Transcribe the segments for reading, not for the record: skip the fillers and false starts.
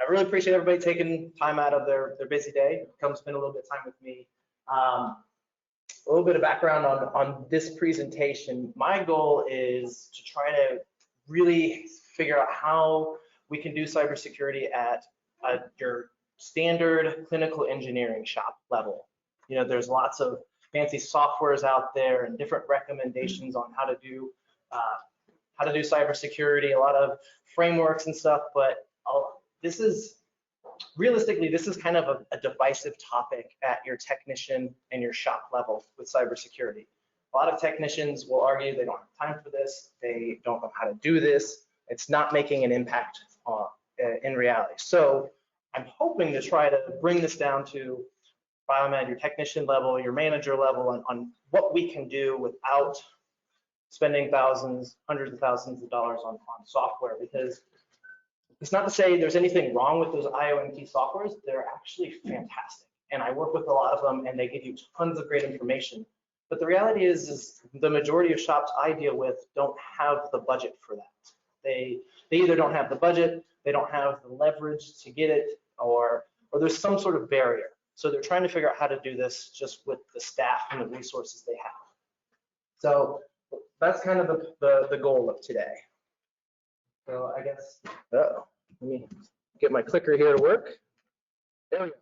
really appreciate everybody taking time out of their busy day to come spend a little bit of time with me. A little bit of background on this presentation. My goal is to try to really figure out how we can do cybersecurity at your standard clinical engineering shop level. You know, there's lots of fancy softwares out there and different recommendations on how to do cybersecurity, a lot of frameworks and stuff, but this is realistically, this is kind of a divisive topic at your technician and your shop level with cybersecurity. A lot of technicians will argue they don't have time for this, they don't know how to do this, it's not making an impact in reality. So I'm hoping to try to bring this down to biomed, your technician level, your manager level, on what we can do without spending thousands, hundreds of thousands of dollars on software, because it's not to say there's anything wrong with those IoT softwares. They're actually fantastic. And I work with a lot of them and they give you tons of great information. But the reality is the majority of shops I deal with don't have the budget for that. They either don't have the budget, they don't have the leverage to get it, or there's some sort of barrier. So they're trying to figure out how to do this just with the staff and the resources they have. So that's kind of the goal of today. So I guess, let me get my clicker here to work. There we go.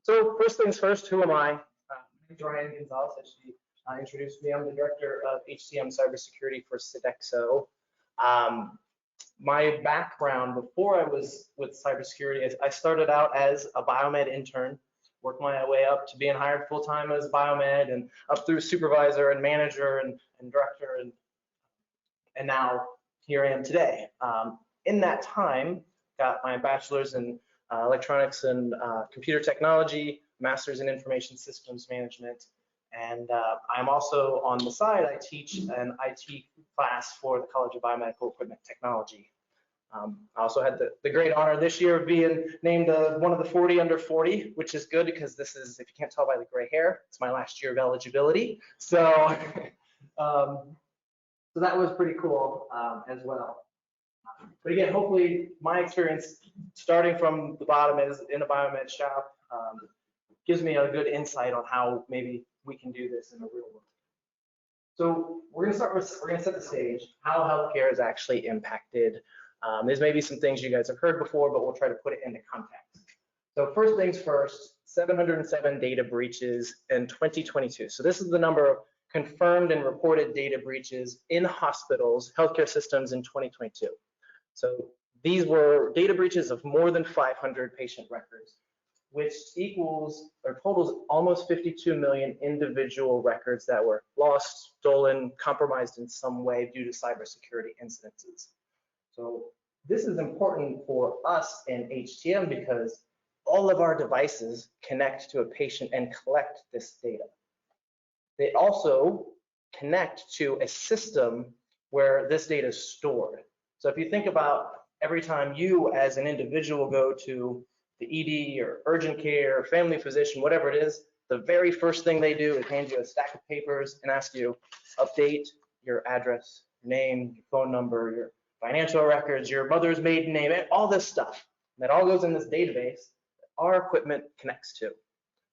So first things first, who am I? I'm Gonzalez, as she introduced me. I'm the director of HCM Cybersecurity for Sodexo. My background before I was with cybersecurity, I started out as a biomed intern, worked my way up to being hired full-time as a biomed and up through supervisor and manager and director, and now here I am today. In that time, got my bachelor's in electronics and computer technology, master's in information systems management, and I'm also on the side, I teach an IT class for the College of Biomedical Equipment Technology. I also had the great honor this year of being named one of the 40 under 40, which is good because this is, if you can't tell by the gray hair, it's my last year of eligibility. So, so that was pretty cool as well. But again, hopefully my experience starting from the bottom is in a biomed shop gives me a good insight on how maybe we can do this in the real world. So we're going to start with, we're going to set the stage, how healthcare is actually impacted. There's maybe some things you guys have heard before, but we'll try to put it into context. So first things first, 707 data breaches in 2022. So this is the number of confirmed and reported data breaches in hospitals, healthcare systems in 2022. So these were data breaches of more than 500 patient records, which equals or totals almost 52 million individual records that were lost, stolen, compromised in some way due to cybersecurity incidences. So this is important for us in HTM because all of our devices connect to a patient and collect this data. They also connect to a system where this data is stored. So if you think about every time you as an individual go to the ED or urgent care or family physician, whatever it is, the very first thing they do is hand you a stack of papers and ask you, update your address, your name, your phone number, your financial records, your mother's maiden name, all this stuff. That all goes in this database that our equipment connects to.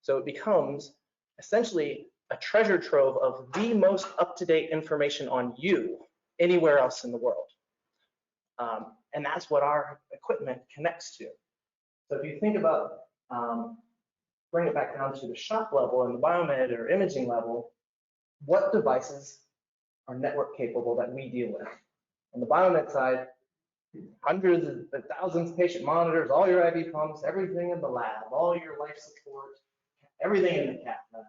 So it becomes essentially a treasure trove of the most up-to-date information on you anywhere else in the world. And that's what our equipment connects to. So if you think about, bring it back down to the shop level and the biomed or imaging level, what devices are network capable that we deal with? On the biomed side, hundreds of thousands of patient monitors, all your IV pumps, everything in the lab, all your life support, everything in the cath lab,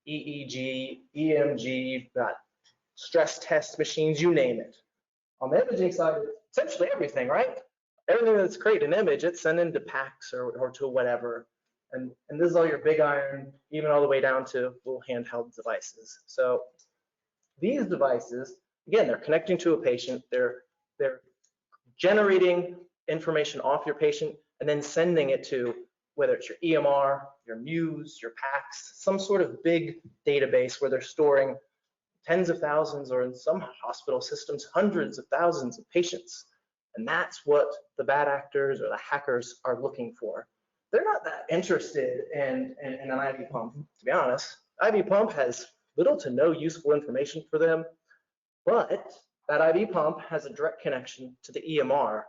EEG, EMG, you've got stress test machines, you name it. On the imaging side, it's essentially everything, right? Everything that's creating an image, it's sent into PACS or to whatever. And this is all your big iron, even all the way down to little handheld devices. So these devices, again, they're connecting to a patient, they're generating information off your patient and then sending it to whether it's your EMR, your Muse, your PACS, some sort of big database where they're storing tens of thousands, or in some hospital systems, hundreds of thousands of patients. And that's what the bad actors or the hackers are looking for. They're not that interested in an IV pump, to be honest. IV pump has little to no useful information for them, but that IV pump has a direct connection to the EMR.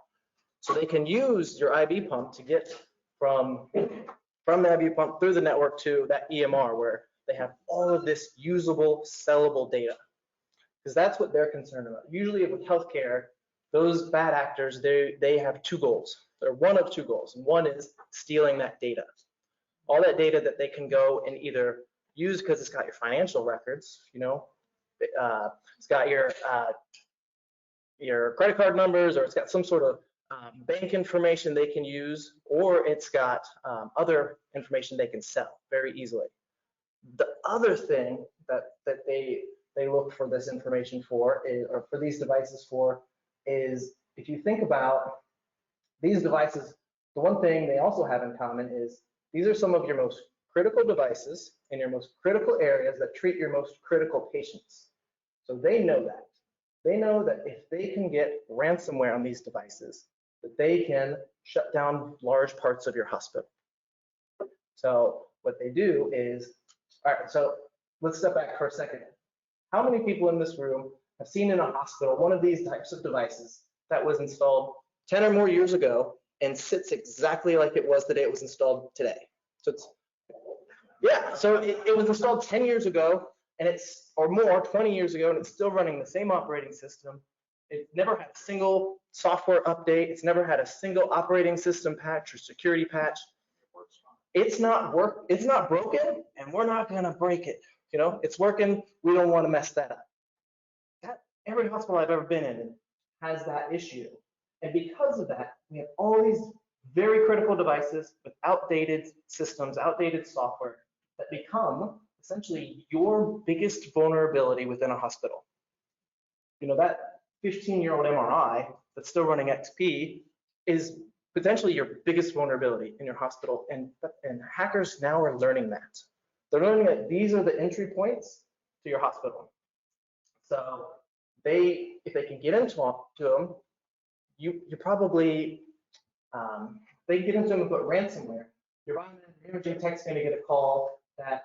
So they can use your IV pump to get from the IV pump through the network to that EMR where they have all of this usable, sellable data. Because that's what they're concerned about. Usually with healthcare, those bad actors, they have two goals. They're one of two goals. And one is stealing that data. All that data that they can go and either use because it's got your financial records, you know, it's got your credit card numbers, or it's got some sort of bank information they can use, or it's got other information they can sell very easily. The other thing that they look for this information for, or for these devices for, is if you think about these devices, the one thing they also have in common is these are some of your most critical devices in your most critical areas that treat your most critical patients. So they know that. They know that if they can get ransomware on these devices, that they can shut down large parts of your hospital. So what they do is, all right, so let's step back for a second. How many people in this room have seen in a hospital one of these types of devices that was installed 10 or more years ago and sits exactly like it was the day it was installed today? So it's, yeah, so it was installed 10 years ago and it's, or more, 20 years ago, and it's still running the same operating system. It never had a single software update. It's never had a single operating system patch or security patch. It's not broken, and we're not gonna break it. You know, it's working. We don't want to mess that up. Every hospital I've ever been in has that issue, and because of that, we have all these very critical devices with outdated systems, outdated software that become essentially your biggest vulnerability within a hospital. You know, that 15-year-old MRI that's still running XP is potentially your biggest vulnerability in your hospital, and hackers now are learning that. They're learning that these are the entry points to your hospital. So if they can get into them, you probably, they get into them and put ransomware. Your imaging tech's gonna get a call that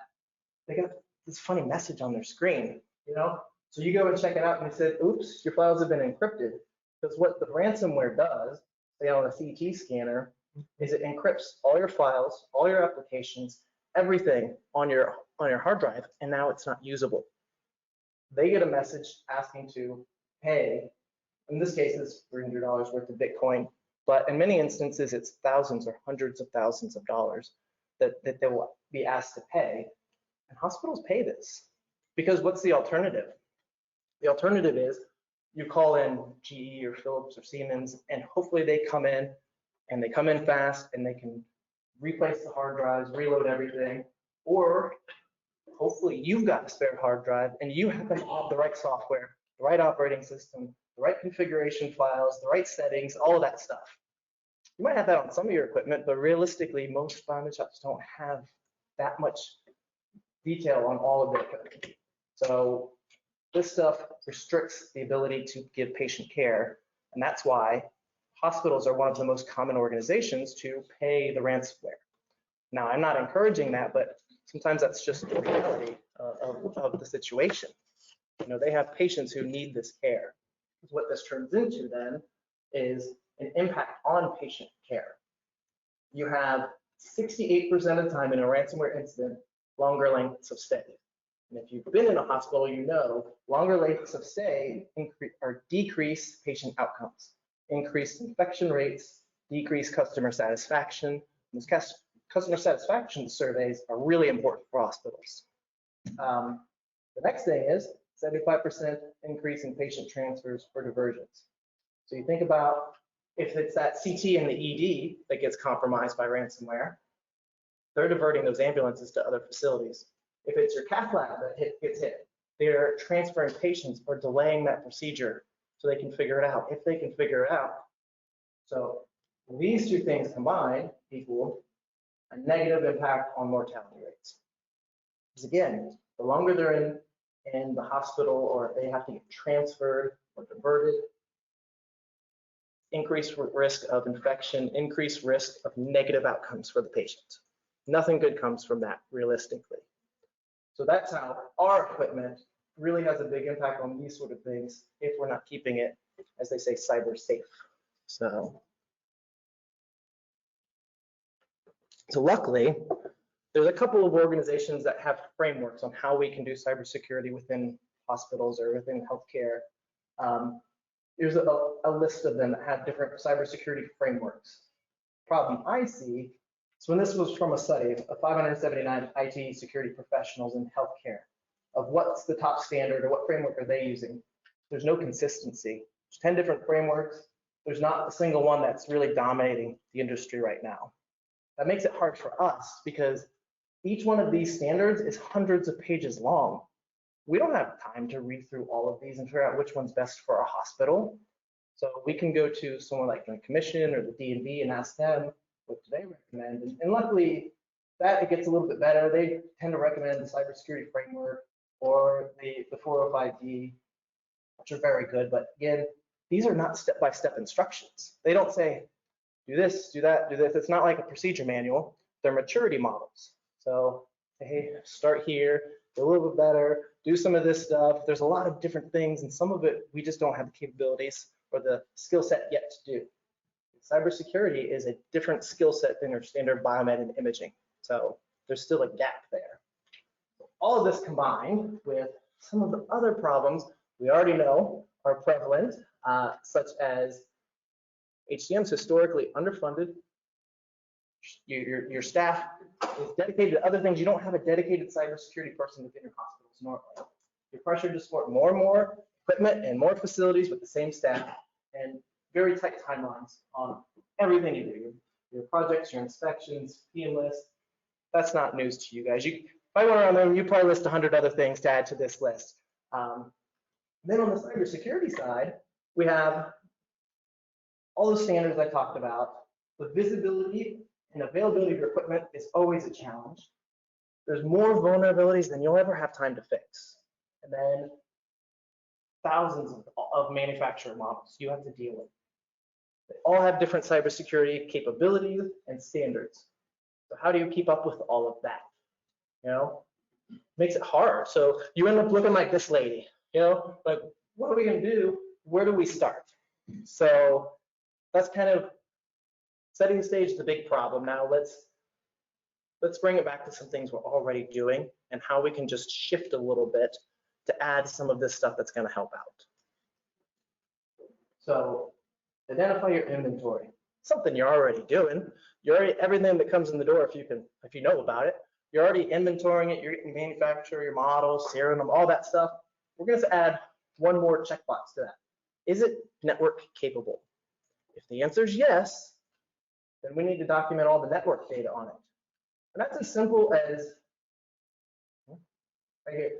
they got this funny message on their screen, you know? So you go and check it out and it said, oops, your files have been encrypted. Because what the ransomware does, say on a CT scanner, is it encrypts all your files, all your applications, everything on your hard drive, and now it's not usable. They get a message asking to pay, in this case it's $300 worth of Bitcoin, but in many instances it's thousands or hundreds of thousands of dollars that they will be asked to pay. And hospitals pay this because what's the alternative? The alternative is you call in GE or Philips or Siemens, and hopefully they come in and they come in fast and they can replace the hard drives, reload everything, or hopefully you've got a spare hard drive and you happen to have the right software, the right operating system, the right configuration files, the right settings, all of that stuff. You might have that on some of your equipment, but realistically, most biomed shops don't have that much detail on all of their equipment. So this stuff restricts the ability to give patient care, and that's why hospitals are one of the most common organizations to pay the ransomware. Now, I'm not encouraging that, but sometimes that's just the reality of the situation. You know, they have patients who need this care. What this turns into then is an impact on patient care. You have 68% of the time in a ransomware incident, longer lengths of stay. And if you've been in a hospital, you know longer lengths of stay decrease patient outcomes, increase infection rates, decrease customer satisfaction. Those customer satisfaction surveys are really important for hospitals. The next thing is 75% increase in patient transfers for diversions. So you think about if it's that CT and the ED that gets compromised by ransomware, they're diverting those ambulances to other facilities. If it's your cath lab that gets hit, they're transferring patients or delaying that procedure so they can figure it out, if they can figure it out. So these two things combined equal a negative impact on mortality rates. Because again, the longer they're in the hospital, or if they have to get transferred or diverted, increased risk of infection, increased risk of negative outcomes for the patient. Nothing good comes from that, realistically. So that's how our equipment really has a big impact on these sort of things if we're not keeping it, as they say, cyber safe. So luckily, there's a couple of organizations that have frameworks on how we can do cybersecurity within hospitals or within healthcare. There's a list of them that have different cybersecurity frameworks. Problem I see, so when this was from a study of 579 IT security professionals in healthcare, of what's the top standard or what framework are they using? There's no consistency. There's 10 different frameworks. There's not a single one that's really dominating the industry right now. That makes it hard for us because each one of these standards is hundreds of pages long. We don't have time to read through all of these and figure out which one's best for our hospital. So we can go to someone like the commission or the D&B and ask them what do they recommend. And luckily, that it gets a little bit better. They tend to recommend the cybersecurity framework or the 405D, which are very good. But again, these are not step-by-step instructions. They don't say, do this, do that, do this. It's not like a procedure manual. They're maturity models. So, hey, start here, do a little bit better, do some of this stuff. There's a lot of different things, and some of it we just don't have the capabilities or the skill set yet to do. Cybersecurity is a different skill set than your standard biomed and imaging. So there's still a gap there. All of this combined with some of the other problems we already know are prevalent, such as HCM's historically underfunded. Your staff is dedicated to other things. You don't have a dedicated cybersecurity person within your hospitals normally. You're pressured to support more and more equipment and more facilities with the same staff and very tight timelines on everything you do. Your projects, your inspections, PM list. That's not news to you guys. If I went around there, you probably list 100 other things to add to this list. Then on the cybersecurity side, we have all the standards I talked about. The visibility and availability of your equipment is always a challenge. There's more vulnerabilities than you'll ever have time to fix. And then thousands of manufacturer models you have to deal with. They all have different cybersecurity capabilities and standards. So how do you keep up with all of that? You know, makes it hard. So you end up looking like this lady, you know, like, what are we gonna do? Where do we start? So that's kind of setting the stage, the big problem. Now let's bring it back to some things we're already doing and how we can just shift a little bit to add some of this stuff that's gonna help out. So identify your inventory, something you're already doing. You're already, everything that comes in the door, if you know about it, you're already inventorying it, you're getting manufacturer, your models, serial them, all that stuff. We're gonna add one more checkbox to that. Is it network capable? If the answer is yes, then we need to document all the network data on it. And that's as simple as, right here.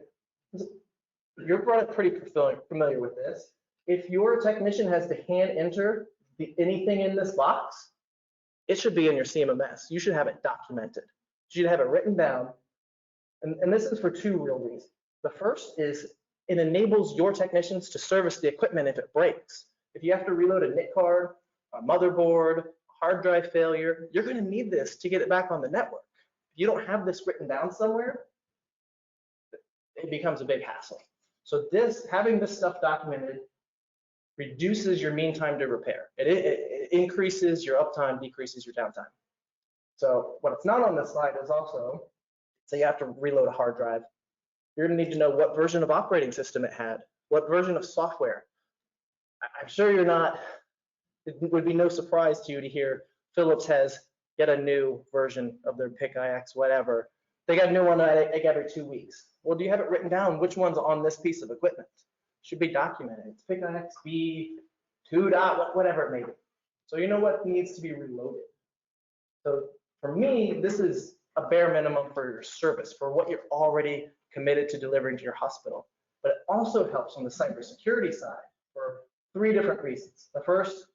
You're probably pretty familiar with this. If your technician has to hand enter anything in this box, it should be in your CMMS. You should have it documented. You should have it written down. And this is for two real reasons. The first is it enables your technicians to service the equipment if it breaks. If you have to reload a NIC card, a motherboard, hard drive failure, you're going to need this to get it back on the network. If you don't have this written down somewhere, it becomes a big hassle. So having this stuff documented reduces your mean time to repair. It increases your uptime, decreases your downtime. So what's not on this slide is also, say you have to reload a hard drive, you're gonna need to know what version of operating system it had, what version of software. I'm sure it would be no surprise to you to hear Philips has yet a new version of their PIC-IX, whatever. They got a new one like every 2 weeks. Well, do you have it written down which one's on this piece of equipment? It should be documented. It's PIC-IX B2. Whatever it may be. So you know what needs to be reloaded. So for me, this is a bare minimum for your service, for what you're already committed to delivering to your hospital. But it also helps on the cybersecurity side for 3 different reasons. The first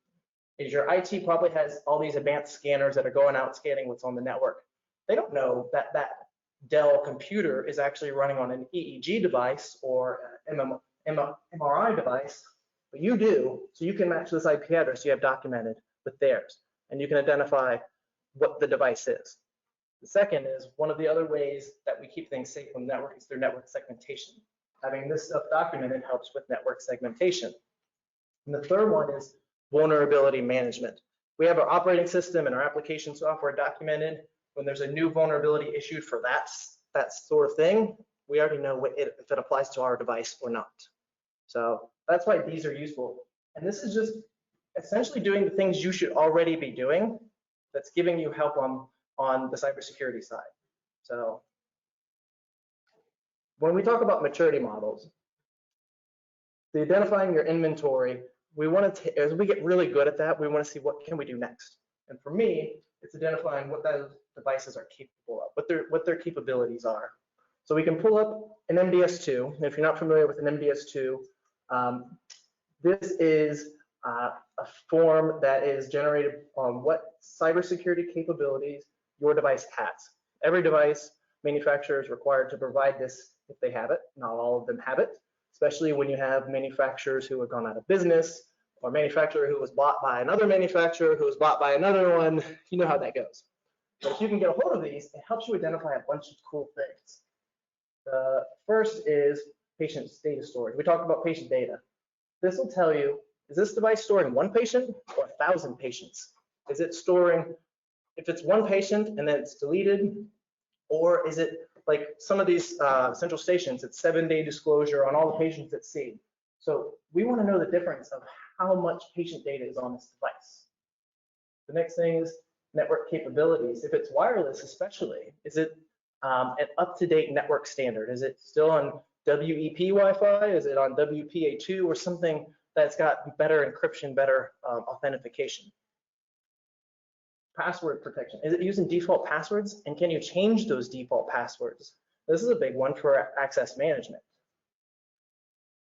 is your IT probably has all these advanced scanners that are going out scanning what's on the network. They don't know that that Dell computer is actually running on an EEG device or an MRI device but you do, so you can match this IP address you have documented with theirs, and you can identify what the device is. The second is one of the other ways that we keep things safe on the network is through network segmentation. Having this stuff documented helps with network segmentation. And the third one is vulnerability management. We have our operating system and our application software documented. When there's a new vulnerability issued for that sort of thing, we already know if it applies to our device or not. So that's why these are useful. And this is just essentially doing the things you should already be doing that's giving you help on the cybersecurity side. So when we talk about maturity models, the identifying your inventory, we want to, as we get really good at that, we want to see what can we do next. And for me, it's identifying what those devices are capable of, what their capabilities are. So we can pull up an MDS2. And if you're not familiar with an MDS2, this is a form that is generated on what cybersecurity capabilities your device has. Every device manufacturer is required to provide this if they have it. Not all of them have it, especially when you have manufacturers who have gone out of business, or a manufacturer who was bought by another manufacturer who was bought by another one. You know how that goes. But if you can get a hold of these, it helps you identify a bunch of cool things. The first is patient data storage. We talked about patient data. This will tell you, is this device storing one patient or 1,000 patients? Is it storing, if it's one patient and then it's deleted, or is it like some of these central stations, it's 7-day disclosure on all the patients it's seen. So we want to know the difference of how much patient data is on this device. The next thing is network capabilities. If it's wireless especially, is it an up-to-date network standard? Is it still on WEP Wi-Fi? Is it on WPA2 or something that's got better encryption, better authentication? Password protection. Is it using default passwords? And can you change those default passwords? This is a big one for access management.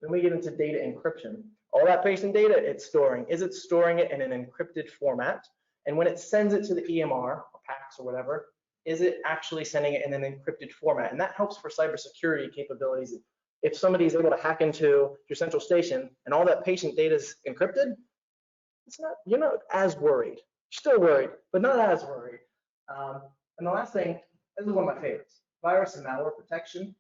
Then we get into data encryption. All that patient data it's storing, is it storing it in an encrypted format? And when it sends it to the EMR or PACS or whatever, is it actually sending it in an encrypted format? And that helps for cybersecurity capabilities. If somebody is able to hack into your central station and all that patient data is encrypted, you're not as worried. You're still worried, but not as worried. And the last thing, this is one of my favorites, virus and malware protection.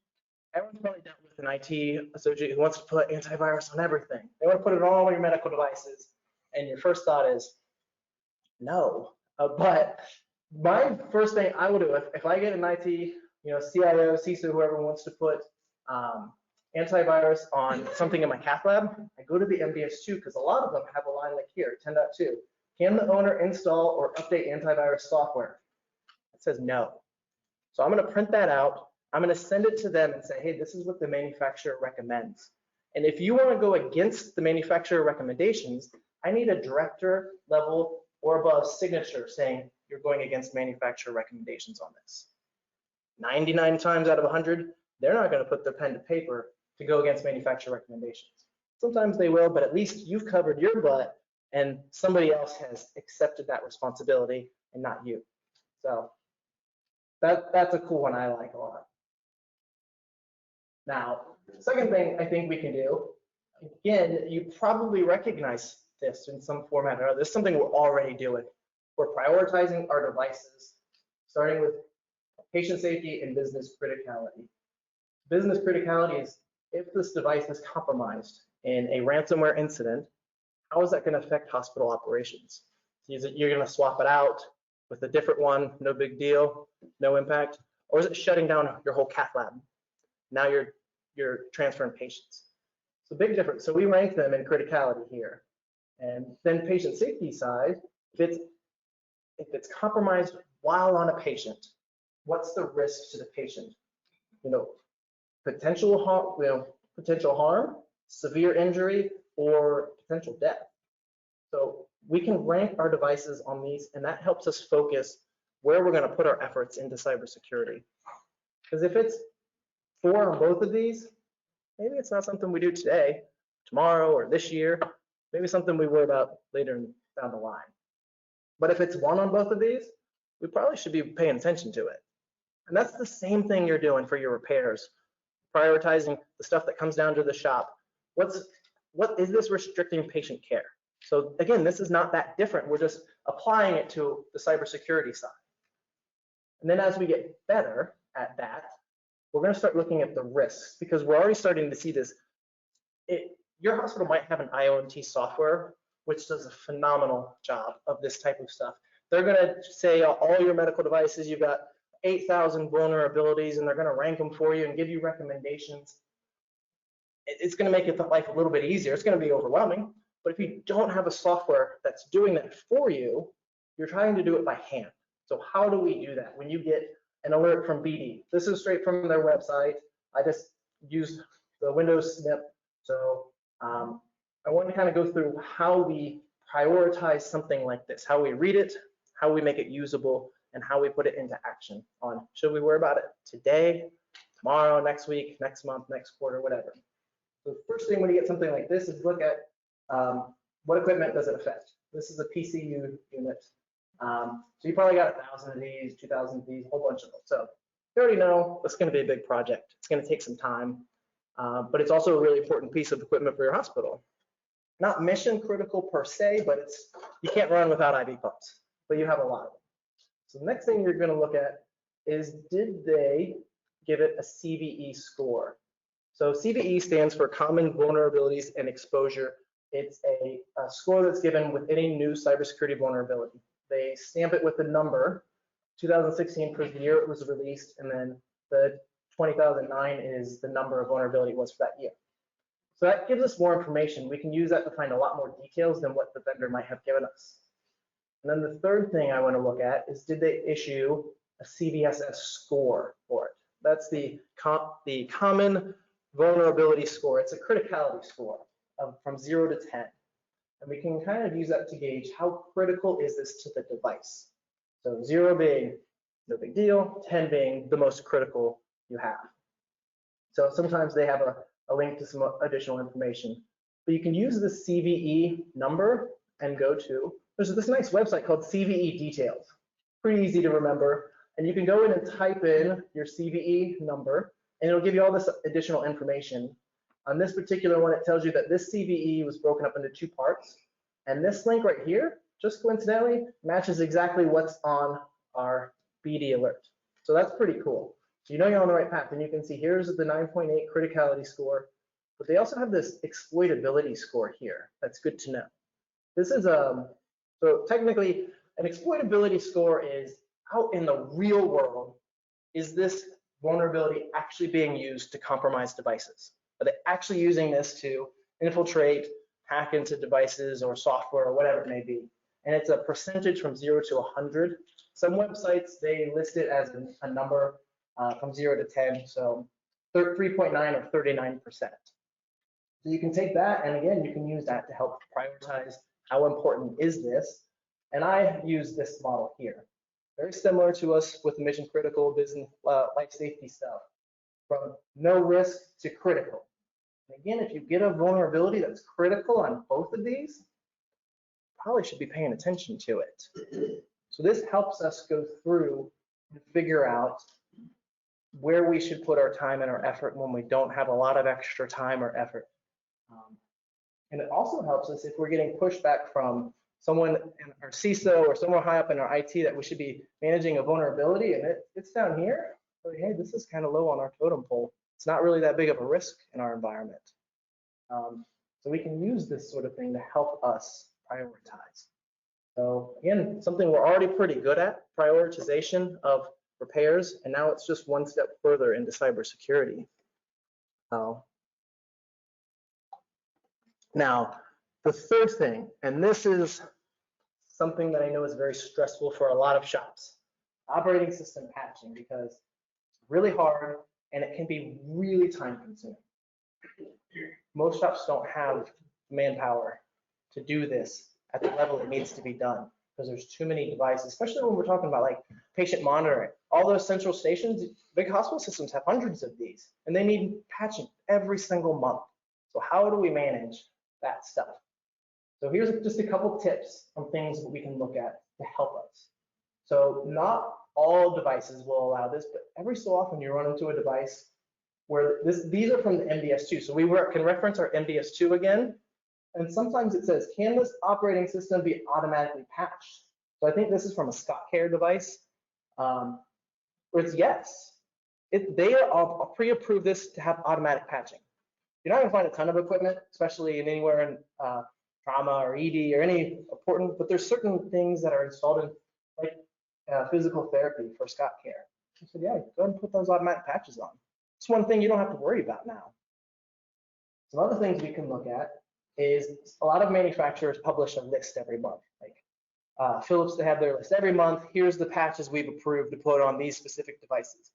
Everyone's probably dealt with an IT associate who wants to put antivirus on everything. They want to put it on all your medical devices, and your first thought is, no. But my first thing I will do, if I get an IT, CIO, CISO, whoever wants to put antivirus on something in my cath lab, I go to the MDS2 because a lot of them have a line like here, 10.2. Can the owner install or update antivirus software? It says no. So I'm going to print that out. I'm going to send it to them and say, hey, this is what the manufacturer recommends. And if you want to go against the manufacturer recommendations, I need a director level or above signature saying you're going against manufacturer recommendations on this. 99 times out of 100, they're not going to put their pen to paper to go against manufacturer recommendations. Sometimes they will, but at least you've covered your butt and somebody else has accepted that responsibility and not you. So that's a cool one I like a lot. Now, the second thing I think we can do, again, you probably recognize this in some format or other. This is something we're already doing. We're prioritizing our devices, starting with patient safety and business criticality. Business criticality is if this device is compromised in a ransomware incident, how is that going to affect hospital operations? Is it you're going to swap it out with a different one, no big deal, no impact? Or is it shutting down your whole cath lab? Now you're transferring patients. So big difference. So we rank them in criticality here. And then patient safety side, if it's compromised while on a patient, what's the risk to the patient? Potential harm, severe injury, or potential death. So we can rank our devices on these, and that helps us focus where we're going to put our efforts into cybersecurity. Because if it's 4 on both of these, maybe it's not something we do today, tomorrow, or this year. Maybe something we worry about later down the line. But if it's 1 on both of these, we probably should be paying attention to it. And that's the same thing you're doing for your repairs, prioritizing the stuff that comes down to the shop. what is this restricting patient care? So again, this is not that different. We're just applying it to the cybersecurity side. And then as we get better at that, we're going to start looking at the risks, because we're already starting to see this. Your hospital might have an IoT software, which does a phenomenal job of this type of stuff. They're going to say all your medical devices, you've got 8,000 vulnerabilities, and they're going to rank them for you and give you recommendations. It's going to make life a little bit easier. It's going to be overwhelming, but if you don't have a software that's doing that for you, you're trying to do it by hand. So how do we do that? When you get an alert from BD, this is straight from their website. I just used the Windows snip. So I want to kind of go through how we prioritize something like this, how we read it, how we make it usable, and how we put it into action on, should we worry about it today, tomorrow, next week, next month, next quarter, whatever. So the first thing when you get something like this is look at what equipment does it affect. This is a PCU unit. So you probably got 1,000 of these, 2,000 of these, a whole bunch of them. So you already know it's going to be a big project. It's going to take some time, but it's also a really important piece of equipment for your hospital. Not mission critical per se, but you can't run without IV pumps, but you have a lot of them. So the next thing you're going to look at is, did they give it a CVE score? So CVE stands for Common Vulnerabilities and Exposure. It's a score that's given with any new cybersecurity vulnerability. They stamp it with the number. 2016 for the year it was released, and then the 2009 is the number of vulnerability it was for that year. So that gives us more information. We can use that to find a lot more details than what the vendor might have given us. And then the third thing I want to look at is, did they issue a CVSS score for it? That's the Common Vulnerability Score. It's a criticality score from 0 to 10. And we can kind of use that to gauge how critical is this to the device. So 0 being no big deal, 10 being the most critical you have. So sometimes they have a link to some additional information. But you can use the CVE number and go to, there's this nice website called CVE Details. Pretty easy to remember. And you can go in and type in your CVE number, and it'll give you all this additional information. On this particular one, it tells you that this CVE was broken up into 2 parts. And this link right here, just coincidentally, matches exactly what's on our BD alert. So that's pretty cool. So you know you're on the right path, and you can see here's the 9.8 criticality score, but they also have this exploitability score here. That's good to know. This is so technically an exploitability score is out in the real world, is this vulnerability actually being used to compromise devices? Are they actually using this to infiltrate, hack into devices or software or whatever it may be? And it's a percentage from 0 to 100. Some websites, they list it as a number from 0 to 10, so 3.9 or 39%. So you can take that, and again, you can use that to help prioritize how important is this. And I use this model here. Very similar to us with mission critical business life safety stuff, from no risk to critical. And again, if you get a vulnerability that's critical on both of these, probably should be paying attention to it. So this helps us go through and figure out where we should put our time and our effort when we don't have a lot of extra time or effort. And it also helps us if we're getting pushback from someone in our CISO or someone high up in our IT that we should be managing a vulnerability, and it's down here. So, hey, this is kind of low on our totem pole. It's not really that big of a risk in our environment. So we can use this sort of thing to help us prioritize. So again, something we're already pretty good at, prioritization of repairs, and now it's just one step further into cybersecurity. Now, the third thing, and this is something that I know is very stressful for a lot of shops, operating system patching, because it's really hard and it can be really time consuming. Most shops don't have manpower to do this at the level it needs to be done, because there's too many devices, especially when we're talking about like patient monitoring. All those central stations, big hospital systems have hundreds of these, and they need patching every single month. So how do we manage that stuff? So here's just a couple tips on things that we can look at to help us. So not all devices will allow this, but every so often you run into a device where these are from the MDS2. So we can reference our MDS2 again. And sometimes it says, can this operating system be automatically patched? So I think this is from a ScotCare device, where it's yes. They are all pre-approved this to have automatic patching. You're not gonna find a ton of equipment, especially in anywhere in trauma or ED or any important, but there's certain things that are installed in like physical therapy for ScotCare. I said, yeah, go ahead and put those automatic patches on. It's one thing you don't have to worry about now. Some other things we can look at is a lot of manufacturers publish a list every month. Like Philips, they have their list every month. Here's the patches we've approved to put on these specific devices.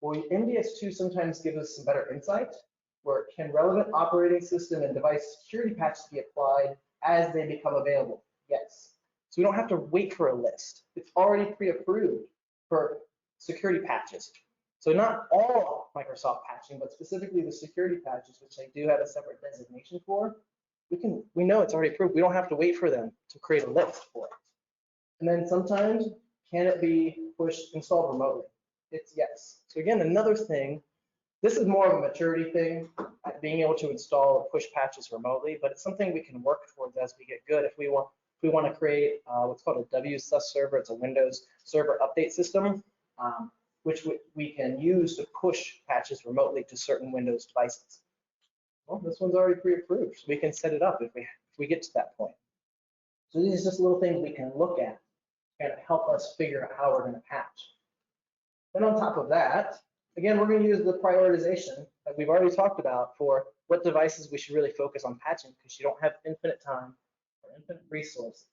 Well, MDS2 sometimes gives us some better insight, where can relevant operating system and device security patches be applied as they become available? Yes. So we don't have to wait for a list. It's already pre-approved for security patches. So not all Microsoft patching, but specifically the security patches, which they do have a separate designation for, we know it's already approved. We don't have to wait for them to create a list for it. And then sometimes, can it be installed remotely? It's yes. So again, another thing, this is more of a maturity thing, being able to install or push patches remotely, but it's something we can work towards as we get good. If we want to create what's called a WSUS server, it's a Windows server update system, which we can use to push patches remotely to certain Windows devices. Well, this one's already pre-approved, so we can set it up if we get to that point. So these are just little things we can look at and help us figure out how we're going to patch. Then on top of that, again, we're going to use the prioritization that we've already talked about for what devices we should really focus on patching, because you don't have infinite time or infinite resources.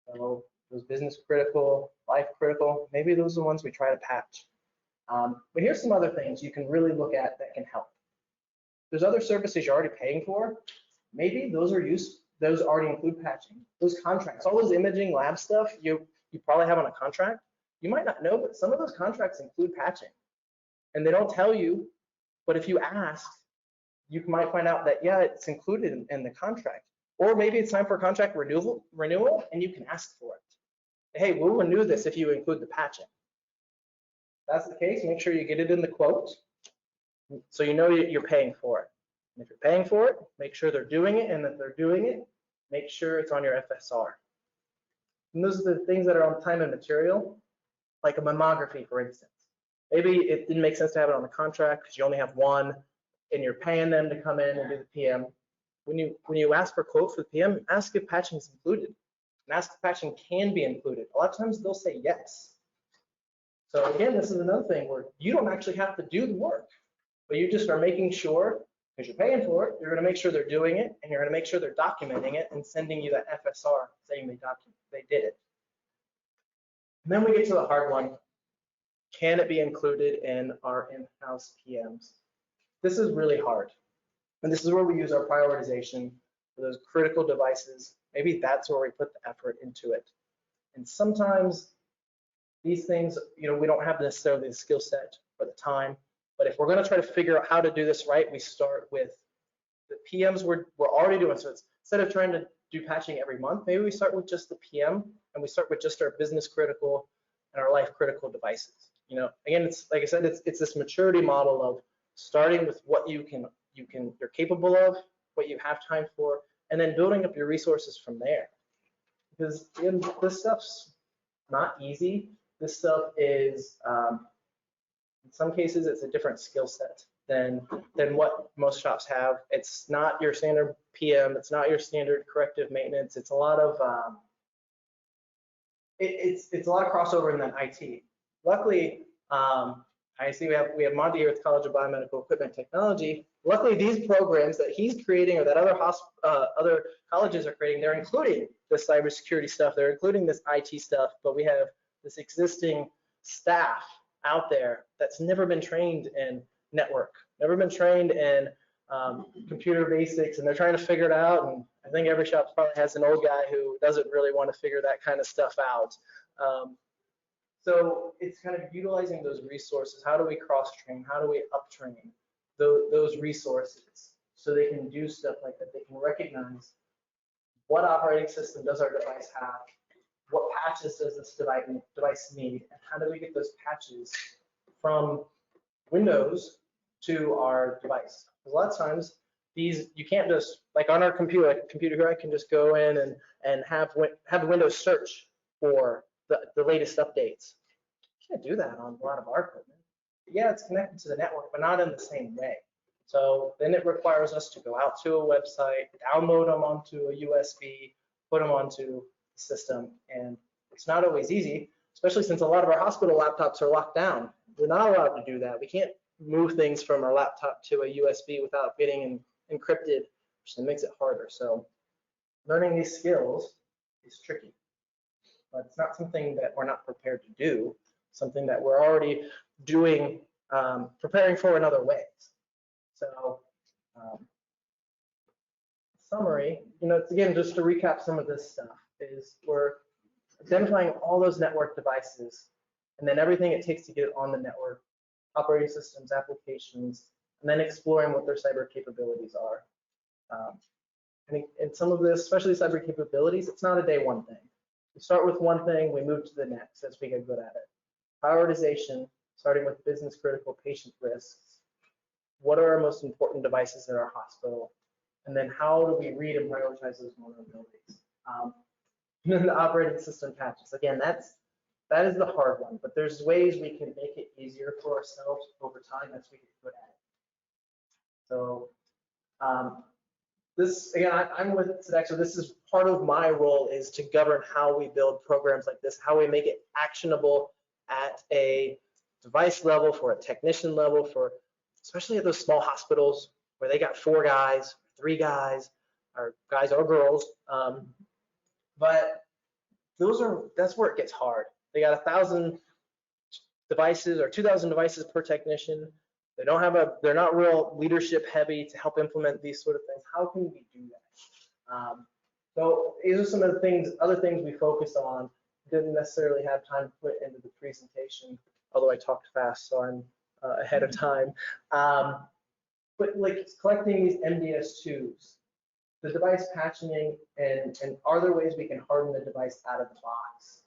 So those business critical, life critical, maybe those are the ones we try to patch. But here's some other things you can really look at that can help. There's other services you're already paying for. Maybe those already include patching. Those contracts, all those imaging lab stuff you probably have on a contract. You might not know, but some of those contracts include patching. And they don't tell you, but if you ask, you might find out that, yeah, it's included in the contract. Or maybe it's time for contract renewal, and you can ask for it. Hey, we'll renew this if you include the patching. If that's the case, make sure you get it in the quote so you know you're paying for it. And if you're paying for it, make sure they're doing it, and if they're doing it, make sure it's on your FSR. And those are the things that are on time and material, like a mammography, for instance. Maybe it didn't make sense to have it on the contract because you only have one, and you're paying them to come in and do the PM. When you ask for a quote for the PM, ask if patching is included, and ask if patching can be included. A lot of times they'll say yes. So again, this is another thing where you don't actually have to do the work, but you just are making sure, because you're paying for it, you're going to make sure they're doing it, and you're going to make sure they're documenting it and sending you that FSR saying they did it. And then we get to the hard one. Can it be included in our in-house PMs? This is really hard. And this is where we use our prioritization for those critical devices. Maybe that's where we put the effort into it. And sometimes these things, we don't have necessarily the skill set or the time. But if we're going to try to figure out how to do this right, we start with the PMs we're already doing. So instead of trying to do patching every month, maybe we start with just the PM, and we start with just our business critical and our life critical devices. Again, it's like I said, it's this maturity model of starting with what you're capable of, what you have time for, and then building up your resources from there. Because again, this stuff's not easy. This stuff is, in some cases, it's a different skill set than what most shops have. It's not your standard PM. It's not your standard corrective maintenance. It's a lot of it's a lot of crossover in that IT. Luckily, I see we have Monty here with College of Biomedical Equipment Technology. Luckily, these programs that he's creating or that other colleges are creating, they're including the cybersecurity stuff. They're including this IT stuff, but we have this existing staff out there that's never been trained in network, never been trained in computer basics, and they're trying to figure it out. And I think every shop probably has an old guy who doesn't really want to figure that kind of stuff out. So it's kind of utilizing those resources. How do we cross-train? How do we up-train those resources so they can do stuff like that? They can recognize what operating system does our device have, what patches does this device need, and how do we get those patches from Windows to our device? Because a lot of times these, you can't just, like on our computer, like computer here, I can just go in and have Windows search for the latest updates. You can't do that on a lot of our equipment. Yeah, it's connected to the network, but not in the same way. So then it requires us to go out to a website, download them onto a USB, put them onto the system, and it's not always easy, especially since a lot of our hospital laptops are locked down. We're not allowed to do that. We can't move things from our laptop to a USB without getting encrypted, which makes it harder. So learning these skills is tricky, but it's not something that we're not prepared to do, something that we're already doing, preparing for in other ways. So summary, it's again, just to recap some of this stuff, is we're identifying all those network devices and then everything it takes to get it on the network, operating systems, applications, and then exploring what their cyber capabilities are. And some of this, especially cyber capabilities, it's not a day one thing. We start with one thing, we move to the next as we get good at it. Prioritization, starting with business critical patient risks. What are our most important devices in our hospital? And then how do we read and prioritize those vulnerabilities? And then the operating system patches. Again, that is the hard one, but there's ways we can make it easier for ourselves over time as we get good at it. So this, again, I'm with Sodexo. This is part of my role, is to govern how we build programs like this, how we make it actionable at a device level, for a technician level, for especially at those small hospitals where they got 4 guys, 3 guys, or guys or girls. But that's where it gets hard. They got 1,000 devices or 2,000 devices per technician. They don't have they're not real leadership heavy to help implement these sort of things. How can we do that? So these are some of the things, other things we focused on. Didn't necessarily have time to put into the presentation, although I talked fast, so I'm ahead of time. But like collecting these MDS2s, the device patching, and are there ways we can harden the device out of the box?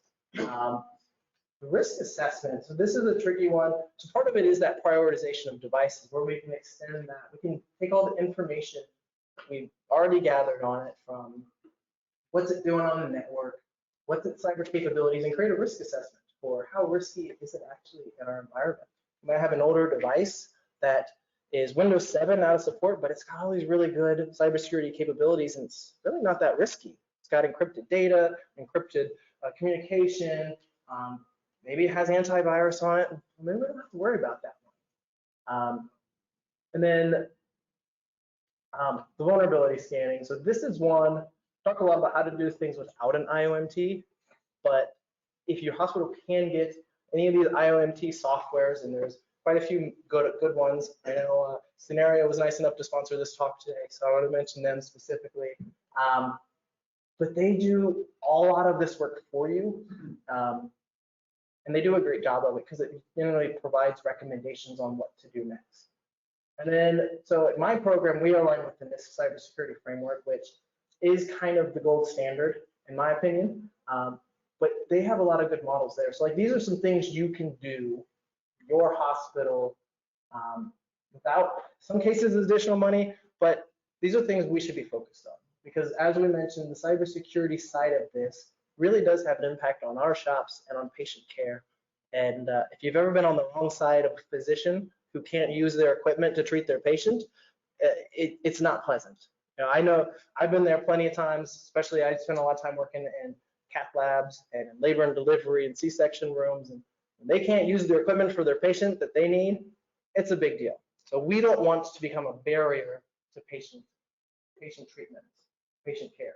The risk assessment, so this is a tricky one. So part of it is that prioritization of devices, where we can extend that. We can take all the information we've already gathered on it, from what's it doing on the network, what's its cyber capabilities, and create a risk assessment for how risky is it actually in our environment. You might have an older device that is Windows 7 out of support, but it's got all these really good cybersecurity capabilities, and it's really not that risky. It's got encrypted data, encrypted communication, maybe it has antivirus on it. Maybe we don't have to worry about that one. And then the vulnerability scanning. So this is one, talk a lot about how to do things without an IOMT, but if your hospital can get any of these IOMT softwares, and there's quite a few good ones. I know Scenario was nice enough to sponsor this talk today, so I want to mention them specifically. But they do a lot of this work for you, and they do a great job of it because it generally provides recommendations on what to do next. And then, so at my program, we align with the NIST cybersecurity framework, which is kind of the gold standard, in my opinion. But they have a lot of good models there. So like, these are some things you can do your hospital without, some cases, additional money, but these are things we should be focused on, because as we mentioned, the cybersecurity side of this really does have an impact on our shops and on patient care. And if you've ever been on the wrong side of a physician who can't use their equipment to treat their patient, it's not pleasant. I know I've been there plenty of times, especially I spent a lot of time working in cath labs and in labor and delivery and C-section rooms, and when they can't use their equipment for their patient that they need, it's a big deal. So we don't want to become a barrier to patient treatment, patient care.